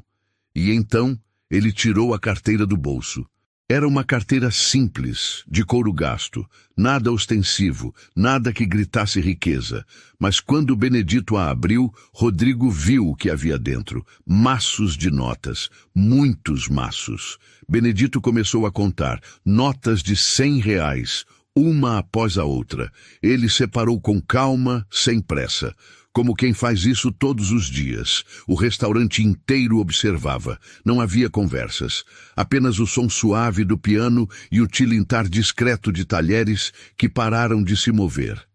E então ele tirou a carteira do bolso. Era uma carteira simples, de couro gasto, nada ostensivo, nada que gritasse riqueza. Mas quando Benedito a abriu, Rodrigo viu o que havia dentro. Maços de notas, muitos maços. Benedito começou a contar, notas de R$100, uma após a outra. Ele separou com calma, sem pressa. Como quem faz isso todos os dias. O restaurante inteiro observava. Não havia conversas. Apenas o som suave do piano e o tilintar discreto de talheres que pararam de se mover.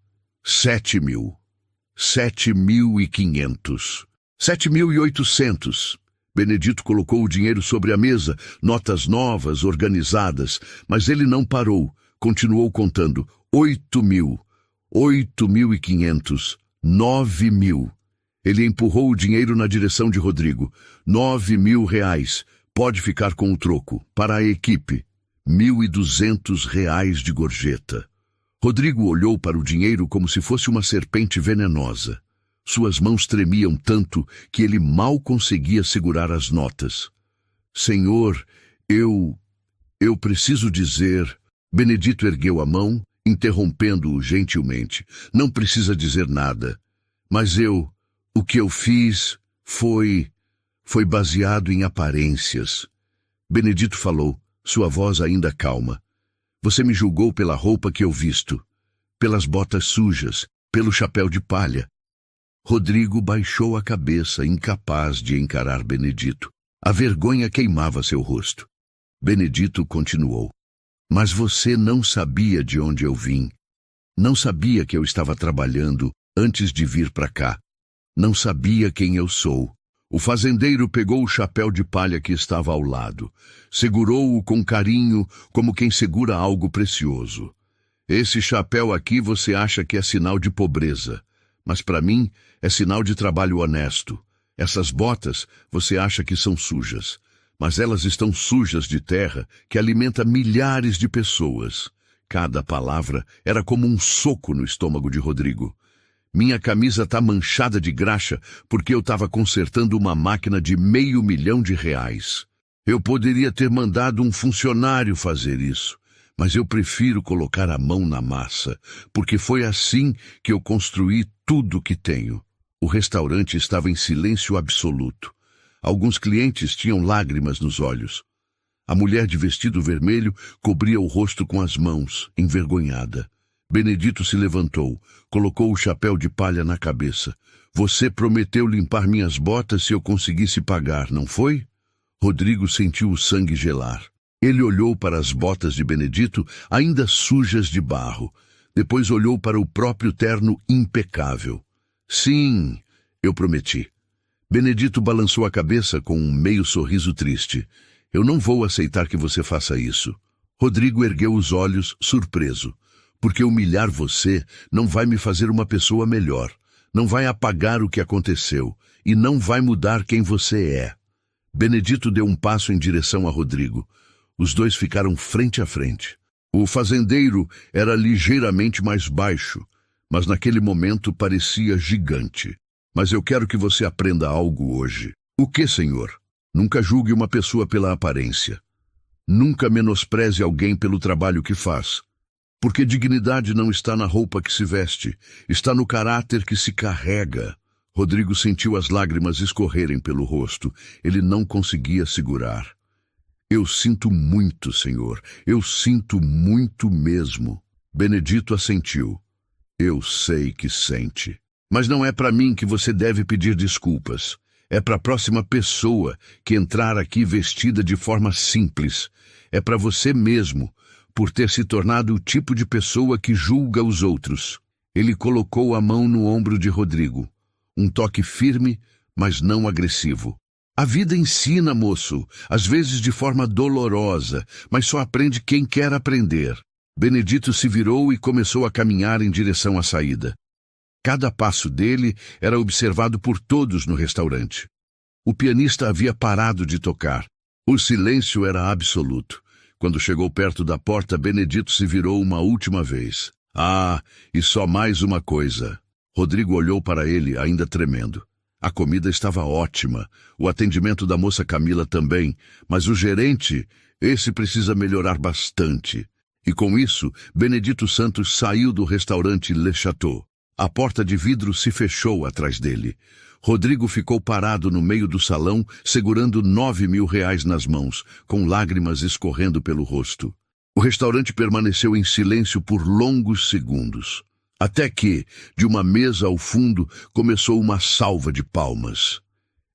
7.000. 7.500. 7.800. Benedito colocou o dinheiro sobre a mesa, notas novas, organizadas, mas ele não parou. Continuou contando. 8.000. 8.500. 9.000. Ele empurrou o dinheiro na direção de Rodrigo. R$9.000. Pode ficar com o troco. Para a equipe. R$1.200 de gorjeta. Rodrigo olhou para o dinheiro como se fosse uma serpente venenosa. Suas mãos tremiam tanto que ele mal conseguia segurar as notas. Senhor, eu preciso dizer... Benedito ergueu a mão, interrompendo-o gentilmente. Não precisa dizer nada. Mas o que eu fiz foi baseado em aparências. Benedito falou, sua voz ainda calma. Você me julgou pela roupa que eu visto, pelas botas sujas, pelo chapéu de palha. Rodrigo baixou a cabeça, incapaz de encarar Benedito. A vergonha queimava seu rosto. Benedito continuou. Mas você não sabia de onde eu vim. Não sabia que eu estava trabalhando antes de vir para cá. Não sabia quem eu sou. O fazendeiro pegou o chapéu de palha que estava ao lado. Segurou-o com carinho, como quem segura algo precioso. Esse chapéu aqui você acha que é sinal de pobreza. Mas para mim é sinal de trabalho honesto. Essas botas você acha que são sujas. Mas elas estão sujas de terra que alimenta milhares de pessoas. Cada palavra era como um soco no estômago de Rodrigo. Minha camisa está manchada de graxa porque eu estava consertando uma máquina de R$500.000. Eu poderia ter mandado um funcionário fazer isso, mas eu prefiro colocar a mão na massa, porque foi assim que eu construí tudo que tenho. O restaurante estava em silêncio absoluto. Alguns clientes tinham lágrimas nos olhos. A mulher de vestido vermelho cobria o rosto com as mãos, envergonhada. Benedito se levantou, colocou o chapéu de palha na cabeça. Você prometeu limpar minhas botas se eu conseguisse pagar, não foi? Rodrigo sentiu o sangue gelar. Ele olhou para as botas de Benedito, ainda sujas de barro. Depois olhou para o próprio terno impecável. Sim, eu prometi. Benedito balançou a cabeça com um meio sorriso triste. Eu não vou aceitar que você faça isso. Rodrigo ergueu os olhos, surpreso. Porque humilhar você não vai me fazer uma pessoa melhor. não vai apagar o que aconteceu e não vai mudar quem você é. Benedito deu um passo em direção a Rodrigo. Os dois ficaram frente a frente. O fazendeiro era ligeiramente mais baixo, mas naquele momento parecia gigante. Mas eu quero que você aprenda algo hoje. O que, senhor? Nunca julgue uma pessoa pela aparência. Nunca menospreze alguém pelo trabalho que faz. Porque dignidade não está na roupa que se veste, está no caráter que se carrega. Rodrigo sentiu as lágrimas escorrerem pelo rosto. Ele não conseguia segurar. Eu sinto muito, senhor. Eu sinto muito mesmo. Benedito assentiu. Eu sei que sente. Mas não é para mim que você deve pedir desculpas. É para a próxima pessoa que entrar aqui vestida de forma simples. É para você mesmo, por ter se tornado o tipo de pessoa que julga os outros. Ele colocou a mão no ombro de Rodrigo. Um toque firme, mas não agressivo. A vida ensina, moço, às vezes de forma dolorosa, mas só aprende quem quer aprender. Benedito se virou e começou a caminhar em direção à saída. Cada passo dele era observado por todos no restaurante. O pianista havia parado de tocar. O silêncio era absoluto. Quando chegou perto da porta, Benedito se virou uma última vez. Ah, e só mais uma coisa. Rodrigo olhou para ele, ainda tremendo. A comida estava ótima, o atendimento da moça Camila também, mas o gerente, esse precisa melhorar bastante. E com isso, Benedito Santos saiu do restaurante Le Chateau. A porta de vidro se fechou atrás dele. Rodrigo ficou parado no meio do salão, segurando R$9.000 nas mãos, com lágrimas escorrendo pelo rosto. O restaurante permaneceu em silêncio por longos segundos. Até que, de uma mesa ao fundo, começou uma salva de palmas.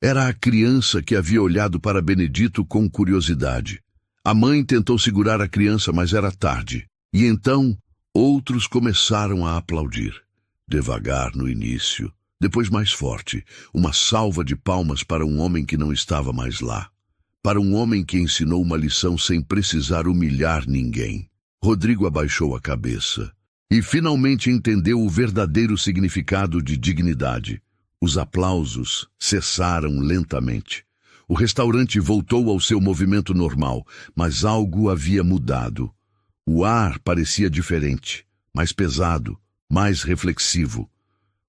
Era a criança que havia olhado para Benedito com curiosidade. A mãe tentou segurar a criança, mas era tarde. E então, outros começaram a aplaudir. Devagar no início, depois mais forte, uma salva de palmas para um homem que não estava mais lá. Para um homem que ensinou uma lição sem precisar humilhar ninguém. Rodrigo abaixou a cabeça. E finalmente entendeu o verdadeiro significado de dignidade. Os aplausos cessaram lentamente. O restaurante voltou ao seu movimento normal, mas algo havia mudado. O ar parecia diferente, mais pesado, mais reflexivo.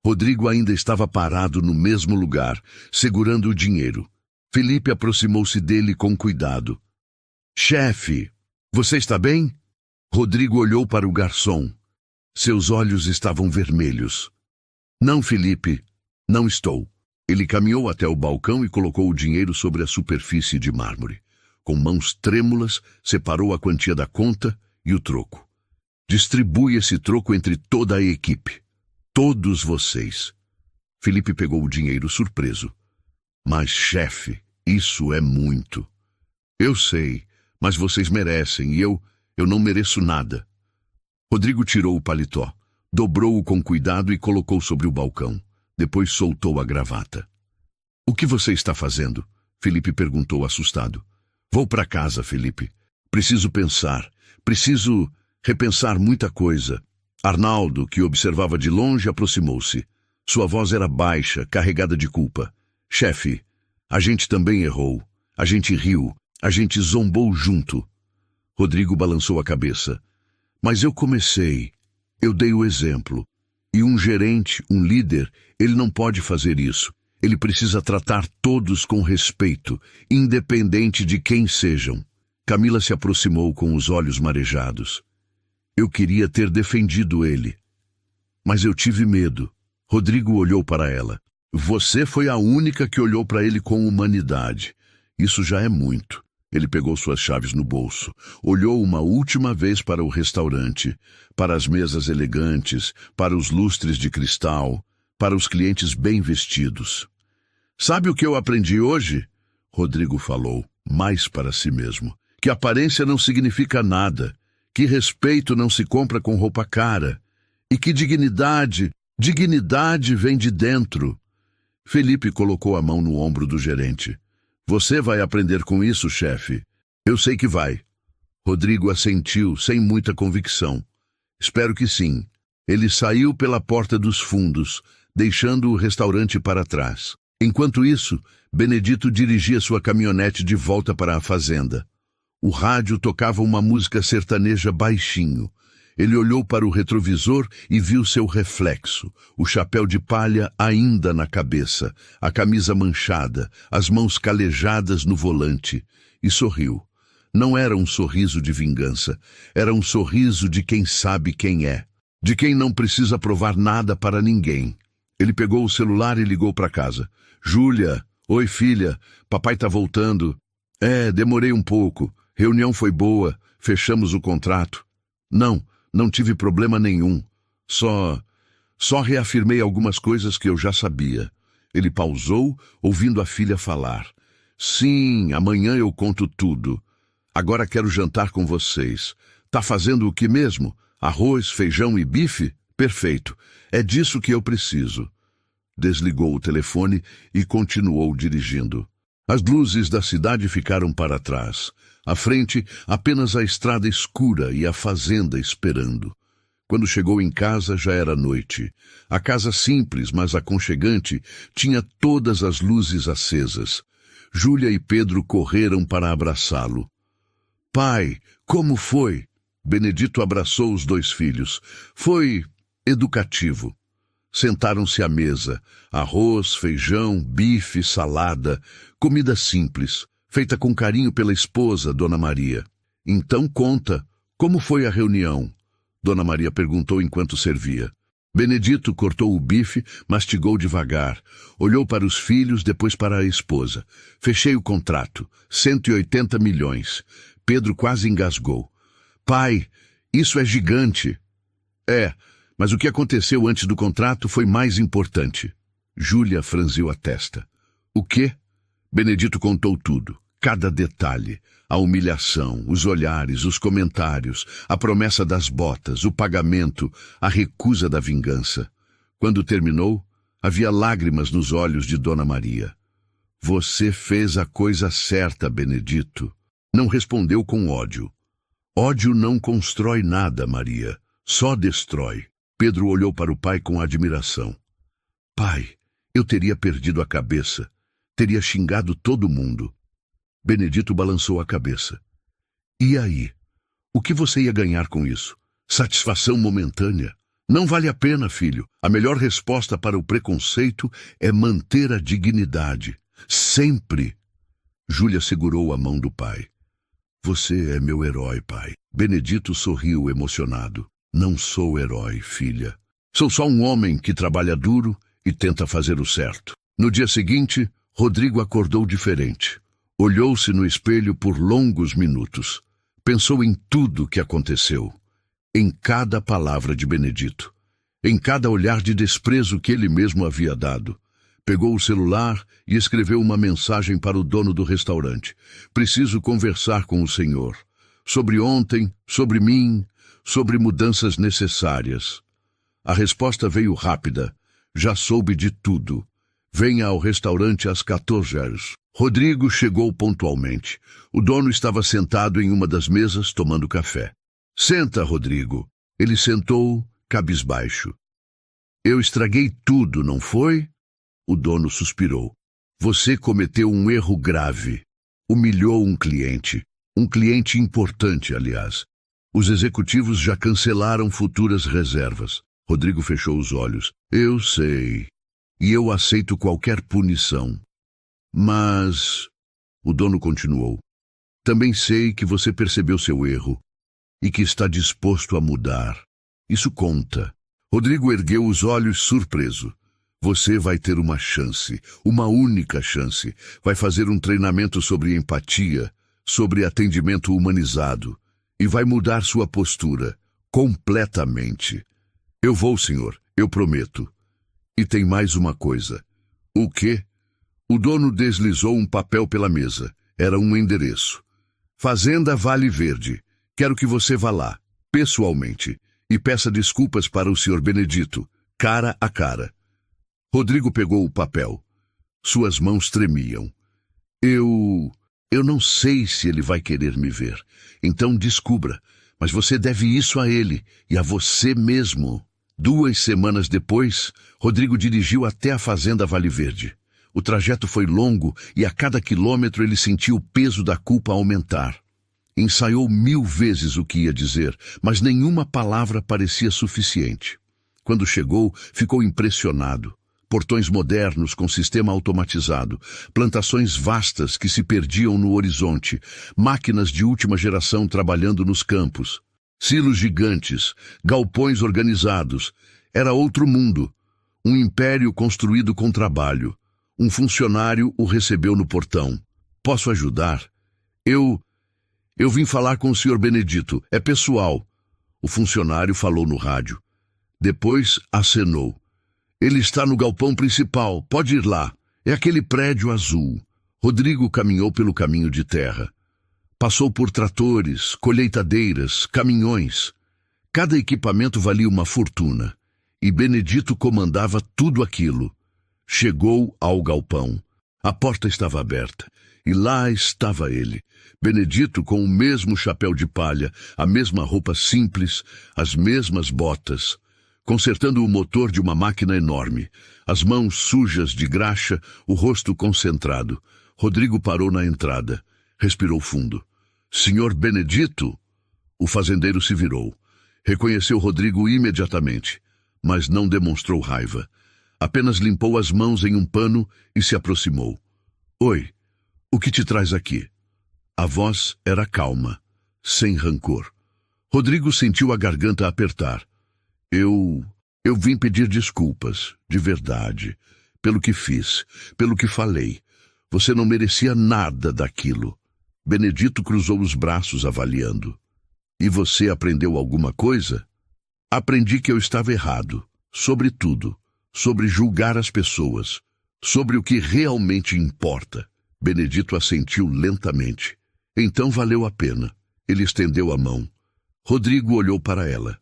Rodrigo ainda estava parado no mesmo lugar, segurando o dinheiro. Felipe aproximou-se dele com cuidado. Chefe, você está bem? Rodrigo olhou para o garçom. Seus olhos estavam vermelhos. Não, Felipe, não estou. Ele caminhou até o balcão e colocou o dinheiro sobre a superfície de mármore. Com mãos trêmulas, separou a quantia da conta e o troco. Distribui esse troco entre toda a equipe. Todos vocês. Felipe pegou o dinheiro surpreso. Mas, chefe, isso é muito. Eu sei, mas vocês merecem e eu não mereço nada. Rodrigo tirou o paletó, dobrou-o com cuidado e colocou sobre o balcão. Depois soltou a gravata. O que você está fazendo? Felipe perguntou assustado. Vou para casa, Felipe. Preciso pensar. Preciso repensar muita coisa. Arnaldo, que observava de longe, aproximou-se. Sua voz era baixa, carregada de culpa. Chefe, a gente também errou. A gente riu. A gente zombou junto. Rodrigo balançou a cabeça. Mas eu comecei, eu dei o exemplo. E um gerente, um líder, ele não pode fazer isso. Ele precisa tratar todos com respeito, independente de quem sejam. Camila se aproximou com os olhos marejados. Eu queria ter defendido ele. Mas eu tive medo. Rodrigo olhou para ela. Você foi a única que olhou para ele com humanidade. Isso já é muito. Ele pegou suas chaves no bolso, olhou uma última vez para o restaurante, para as mesas elegantes, para os lustres de cristal, para os clientes bem vestidos. Sabe o que eu aprendi hoje? Rodrigo falou, mais para si mesmo. Que aparência não significa nada, que respeito não se compra com roupa cara, e que dignidade vem de dentro. Felipe colocou a mão no ombro do gerente. Você vai aprender com isso, chefe. Eu sei que vai. Rodrigo assentiu, sem muita convicção. Espero que sim. Ele saiu pela porta dos fundos, deixando o restaurante para trás. Enquanto isso, Benedito dirigia sua caminhonete de volta para a fazenda. O rádio tocava uma música sertaneja baixinho. Ele olhou para o retrovisor e viu seu reflexo, o chapéu de palha ainda na cabeça, a camisa manchada, as mãos calejadas no volante, e sorriu. Não era um sorriso de vingança, era um sorriso de quem sabe quem é, de quem não precisa provar nada para ninguém. Ele pegou o celular e ligou para casa. Júlia, oi filha, papai tá voltando. Demorei um pouco, reunião foi boa, fechamos o contrato. Não tive problema nenhum, só reafirmei algumas coisas que eu já sabia. Ele pausou, ouvindo a filha falar. Sim, amanhã eu conto tudo. Agora quero jantar com vocês. Tá fazendo o que mesmo? Arroz, feijão e bife? Perfeito. É disso que eu preciso. Desligou o telefone e continuou dirigindo. As luzes da cidade ficaram para trás. À frente, apenas a estrada escura e a fazenda esperando. Quando chegou em casa, já era noite. A casa simples, mas aconchegante, tinha todas as luzes acesas. Júlia e Pedro correram para abraçá-lo. Pai, como foi? Benedito abraçou os dois filhos. Foi educativo. Sentaram-se à mesa. Arroz, feijão, bife, salada. Comida simples, feita com carinho pela esposa, Dona Maria. Então conta, como foi a reunião? Dona Maria perguntou enquanto servia. Benedito cortou o bife, mastigou devagar. Olhou para os filhos, depois para a esposa. Fechei o contrato. 180 milhões. Pedro quase engasgou. Pai, isso é gigante. Mas o que aconteceu antes do contrato foi mais importante. Júlia franziu a testa. O quê? Benedito contou tudo, cada detalhe. A humilhação, os olhares, os comentários, a promessa das botas, o pagamento, a recusa da vingança. Quando terminou, havia lágrimas nos olhos de Dona Maria. Você fez a coisa certa, Benedito. Não respondeu com ódio. Ódio não constrói nada, Maria. Só destrói. Pedro olhou para o pai com admiração. Pai, eu teria perdido a cabeça. Teria xingado todo mundo. Benedito balançou a cabeça. E aí? O que você ia ganhar com isso? Satisfação momentânea? Não vale a pena, filho. A melhor resposta para o preconceito é manter a dignidade. Sempre. Júlia segurou a mão do pai. Você é meu herói, pai. Benedito sorriu emocionado. Não sou herói, filha. Sou só um homem que trabalha duro e tenta fazer o certo. No dia seguinte, Rodrigo acordou diferente. Olhou-se no espelho por longos minutos. Pensou em tudo que aconteceu. Em cada palavra de Benedito. Em cada olhar de desprezo que ele mesmo havia dado. Pegou o celular e escreveu uma mensagem para o dono do restaurante. Preciso conversar com o senhor. Sobre ontem, sobre mim, sobre mudanças necessárias. A resposta veio rápida. Já soube de tudo. Venha ao restaurante às 14 horas. Rodrigo chegou pontualmente. O dono estava sentado em uma das mesas tomando café. Senta, Rodrigo. Ele sentou, cabisbaixo. Eu estraguei tudo, não foi? O dono suspirou. Você cometeu um erro grave. Humilhou um cliente importante, aliás. Os executivos já cancelaram futuras reservas. Rodrigo fechou os olhos. Eu sei. E eu aceito qualquer punição. Mas... O dono continuou. Também sei que você percebeu seu erro. E que está disposto a mudar. Isso conta. Rodrigo ergueu os olhos surpreso. Você vai ter uma chance, uma única chance. Vai fazer um treinamento sobre empatia, sobre atendimento humanizado. E vai mudar sua postura, completamente. Eu vou, senhor, eu prometo. E tem mais uma coisa. O quê? O dono deslizou um papel pela mesa. Era um endereço. Fazenda Vale Verde. Quero que você vá lá, pessoalmente, e peça desculpas para o senhor Benedito, cara a cara. Rodrigo pegou o papel. Suas mãos tremiam. Eu não sei se ele vai querer me ver. Então descubra. Mas você deve isso a ele e a você mesmo. 2 semanas depois, Rodrigo dirigiu até a fazenda Vale Verde. O trajeto foi longo e a cada quilômetro ele sentia o peso da culpa aumentar. Ensaiou 1000 vezes o que ia dizer, mas nenhuma palavra parecia suficiente. Quando chegou, ficou impressionado. Portões modernos com sistema automatizado, plantações vastas que se perdiam no horizonte, máquinas de última geração trabalhando nos campos, silos gigantes, galpões organizados. Era outro mundo, um império construído com trabalho. Um funcionário o recebeu no portão. Posso ajudar? Eu vim falar com o Sr. Benedito. É pessoal. O funcionário falou no rádio. Depois acenou. Ele está no galpão principal. Pode ir lá. É aquele prédio azul. Rodrigo caminhou pelo caminho de terra. Passou por tratores, colheitadeiras, caminhões. Cada equipamento valia uma fortuna. E Benedito comandava tudo aquilo. Chegou ao galpão. A porta estava aberta. E lá estava ele, Benedito, com o mesmo chapéu de palha, a mesma roupa simples, as mesmas botas, consertando o motor de uma máquina enorme, as mãos sujas de graxa, o rosto concentrado. Rodrigo parou na entrada, respirou fundo. Senhor Benedito? O fazendeiro se virou. Reconheceu Rodrigo imediatamente, mas não demonstrou raiva. Apenas limpou as mãos em um pano e se aproximou. Oi, o que te traz aqui? A voz era calma, sem rancor. Rodrigo sentiu a garganta apertar. Eu vim pedir desculpas, de verdade, pelo que fiz, pelo que falei. Você não merecia nada daquilo. Benedito cruzou os braços avaliando. E você aprendeu alguma coisa? Aprendi que eu estava errado, sobre tudo, sobre julgar as pessoas, sobre o que realmente importa. Benedito assentiu lentamente. Então valeu a pena. Ele estendeu a mão. Rodrigo olhou para ela.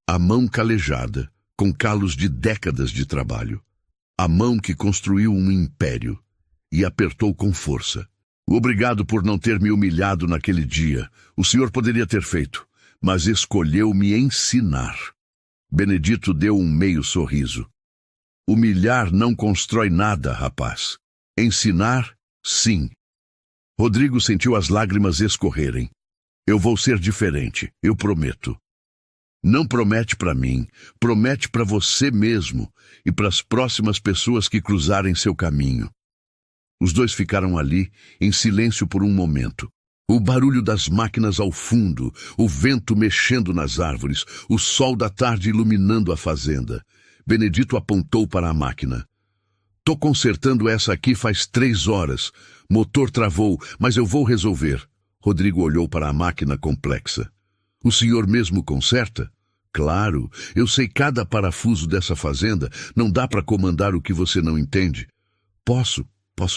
A mão calejada, com calos de décadas de trabalho. A mão que construiu um império. E apertou com força. Obrigado por não ter me humilhado naquele dia. O senhor poderia ter feito, mas escolheu me ensinar. Benedito deu um meio sorriso. Humilhar não constrói nada, rapaz. Ensinar, sim. Rodrigo sentiu as lágrimas escorrerem. Eu vou ser diferente, eu prometo. Não promete para mim, promete para você mesmo e para as próximas pessoas que cruzarem seu caminho. Os dois ficaram ali, em silêncio por um momento. O barulho das máquinas ao fundo, o vento mexendo nas árvores, o sol da tarde iluminando a fazenda. Benedito apontou para a máquina. Tô consertando essa aqui faz 3 horas. Motor travou, mas eu vou resolver. Rodrigo olhou para a máquina complexa. O senhor mesmo conserta? Claro, eu sei cada parafuso dessa fazenda. Não dá para comandar o que você não entende. Posso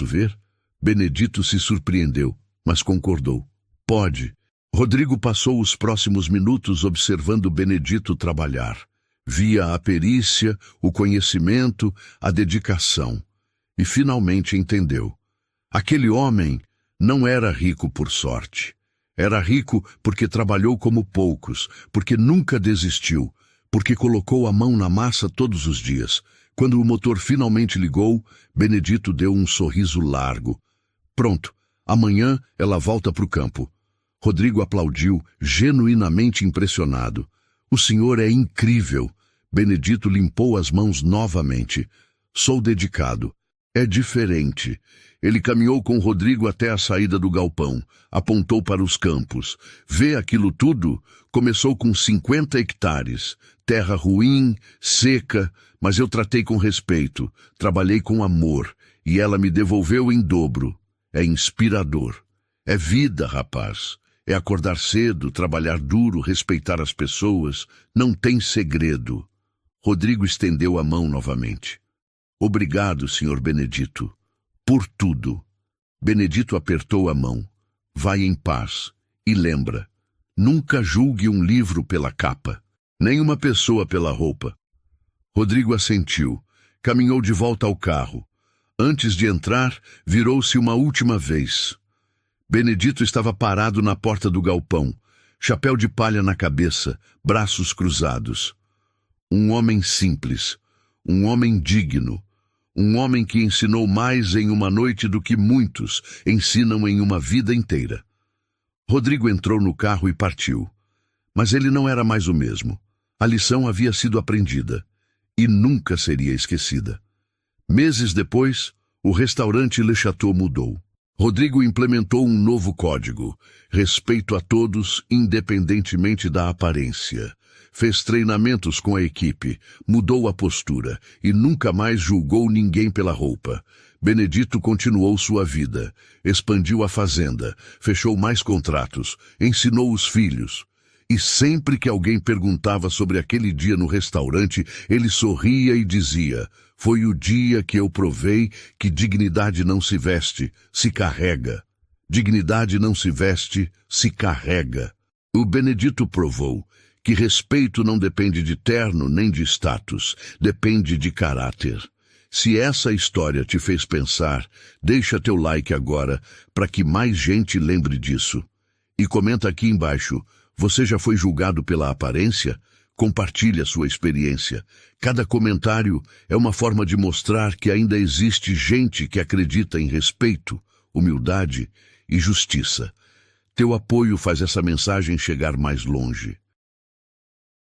ver? Benedito se surpreendeu, mas concordou. Pode. Rodrigo passou os próximos minutos observando Benedito trabalhar. Via a perícia, o conhecimento, a dedicação. E finalmente entendeu. Aquele homem não era rico por sorte. Era rico porque trabalhou como poucos, porque nunca desistiu, porque colocou a mão na massa todos os dias. Quando o motor finalmente ligou, Benedito deu um sorriso largo. Pronto, amanhã ela volta para o campo. Rodrigo aplaudiu, genuinamente impressionado. O senhor é incrível. Benedito limpou as mãos novamente. Sou dedicado. É diferente. Ele caminhou com Rodrigo até a saída do galpão. Apontou para os campos. Vê aquilo tudo? Começou com 50 hectares. Terra ruim, seca, mas eu tratei com respeito. Trabalhei com amor. E ela me devolveu em dobro. É inspirador. É vida, rapaz. É acordar cedo, trabalhar duro, respeitar as pessoas. Não tem segredo. Rodrigo estendeu a mão novamente. Obrigado, Sr. Benedito, por tudo. Benedito apertou a mão. Vai em paz. E lembra, nunca julgue um livro pela capa, nem uma pessoa pela roupa. Rodrigo assentiu. Caminhou de volta ao carro. Antes de entrar, virou-se uma última vez. Benedito estava parado na porta do galpão, chapéu de palha na cabeça, braços cruzados. Um homem simples, um homem digno, um homem que ensinou mais em uma noite do que muitos ensinam em uma vida inteira. Rodrigo entrou no carro e partiu. Mas ele não era mais o mesmo. A lição havia sido aprendida e nunca seria esquecida. Meses depois, o restaurante Le Chateau mudou. Rodrigo implementou um novo código: respeito a todos, independentemente da aparência. Fez treinamentos com a equipe, mudou a postura e nunca mais julgou ninguém pela roupa. Benedito continuou sua vida, expandiu a fazenda, fechou mais contratos, ensinou os filhos. E sempre que alguém perguntava sobre aquele dia no restaurante, ele sorria e dizia: foi o dia que eu provei que dignidade não se veste, se carrega. Dignidade não se veste, se carrega. O Benedito provou que respeito não depende de terno nem de status, depende de caráter. Se essa história te fez pensar, deixa teu like agora para que mais gente lembre disso. E comenta aqui embaixo: você já foi julgado pela aparência? Compartilhe a sua experiência. Cada comentário é uma forma de mostrar que ainda existe gente que acredita em respeito, humildade e justiça. Teu apoio faz essa mensagem chegar mais longe.